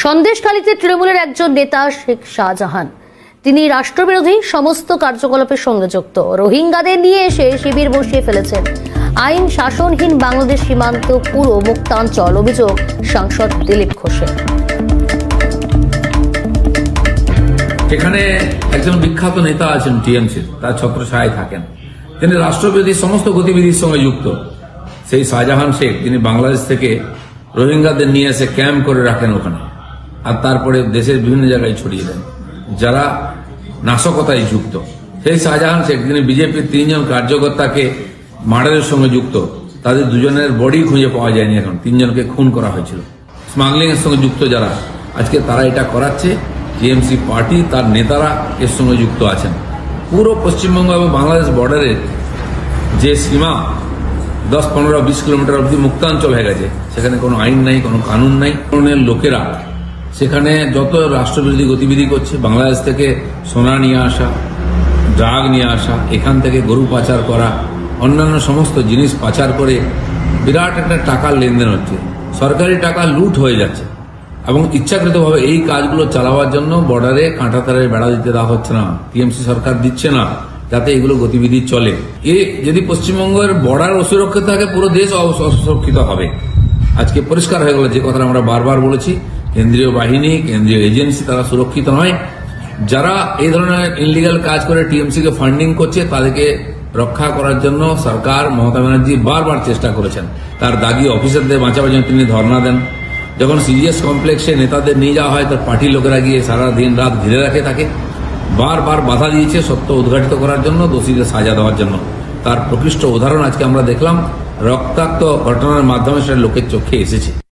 সন্দেশখালীতে তৃণমূলের একজন নেতা শেখ শাহজাহান, তিনি রাষ্ট্রবিরোধী সমস্ত কার্যকলাপের সঙ্গে যুক্ত। রোহিঙ্গাদের নিয়ে এসে শিবির বসিয়ে ফেলেছেন। আইন শাসনহীন বাংলাদেশ সীমান্ত পুরো মুক্তাঞ্চল, অভিযোগ সাংসদ দিলীপ ঘোষের। এখানে একজন বিখ্যাত নেতা আছেন টিএমসির, তার ছত্রছায়ায় থাকেন। তিনি রাষ্ট্রবিরোধী সমস্ত গতিবিধির সঙ্গে যুক্ত। সেই শাহজাহান শেখ, তিনি বাংলাদেশ থেকে রোহিঙ্গাদের নিয়ে এসে ক্যাম্প করে রাখেন ওখানে, আর তারপরে দেশের বিভিন্ন জায়গায় ছড়িয়ে দেন যারা নাশকতায় যুক্ত। সেই শাহজাহান শেখ, তিনি বিজেপির 3 জন কার্যকর্তাকে মার্ডারের সঙ্গে যুক্ত। তাদের দুজনের বডি খুঁজে পাওয়া যায়নি, এখন 3 জনকে খুন করা হয়েছিল। স্মাগলিং এর সঙ্গে যুক্ত যারা, আজকে তারা এটা করাচ্ছে। টিএমসি পার্টি, তার নেতারা এর সঙ্গে যুক্ত আছেন। পুরো পশ্চিমবঙ্গ এবং বাংলাদেশ বর্ডারের যে সীমা 10, 15, 20 কিলোমিটার অব্দি মুক্তাঞ্চল হয়ে গেছে, সেখানে কোনো আইন নাই, কোনো কানুন নাই। ধরনের লোকেরা সেখানে যত রাষ্ট্রবিরোধী গতিবিধি করছে, বাংলাদেশ থেকে সোনা নিয়ে আসা, ড্রাগ নিয়ে আসা, এখান থেকে গরু পাচার করা, অন্যান্য সমস্ত জিনিস পাচার করে বিরাট একটা টাকার লেনদেন হচ্ছে। সরকারি টাকা লুট হয়ে যাচ্ছে এবং ইচ্ছাকৃতভাবে এই কাজগুলো চালাবার জন্য বর্ডারে কাঁটাতারের বেড়া দিতে দেওয়া হচ্ছে না। টিএমসি সরকার দিচ্ছে না যাতে এগুলো গতিবিধি চলে। যদি পশ্চিমবঙ্গের বর্ডার অসুরক্ষিত থাকে, পুরো দেশ অসুরক্ষিত হবে। আজকে পরিষ্কার হয়ে গেল যে কথাটা আমরা বারবার বলেছি, কেন্দ্রীয় বাহিনী, কেন্দ্রীয় এজেন্সি তারা সুরক্ষিত নয়। যারা এই ধরনের ইনলিগাল কাজ করে টিএমসি কে ফান্ডিং করছে, তাদেরকে রক্ষা করার জন্য সরকার মমতা ব্যানার্জি বারবার চেষ্টা করেছেন। তার দাগি অফিসারদের বাঁচাবার জন্য তিনি ধর্ণা দেন। যখন সিজিএস কমপ্লেক্সে নেতাদের নিয়ে যাওয়া হয়, তার পার্টির লোকেরা গিয়ে সারা দিন রাত ঘিরে রাখে তাকে, বারবার বাধা দিয়েছে সত্য উদ্ঘাটিত করার জন্য, দোষীদের সাজা দেওয়ার জন্য। তার প্রকৃষ্ট উদাহরণ আজকে আমরা দেখলাম, রক্তাক্ত ঘটনার মাধ্যমে সেটা লোকের চোখে এসেছে।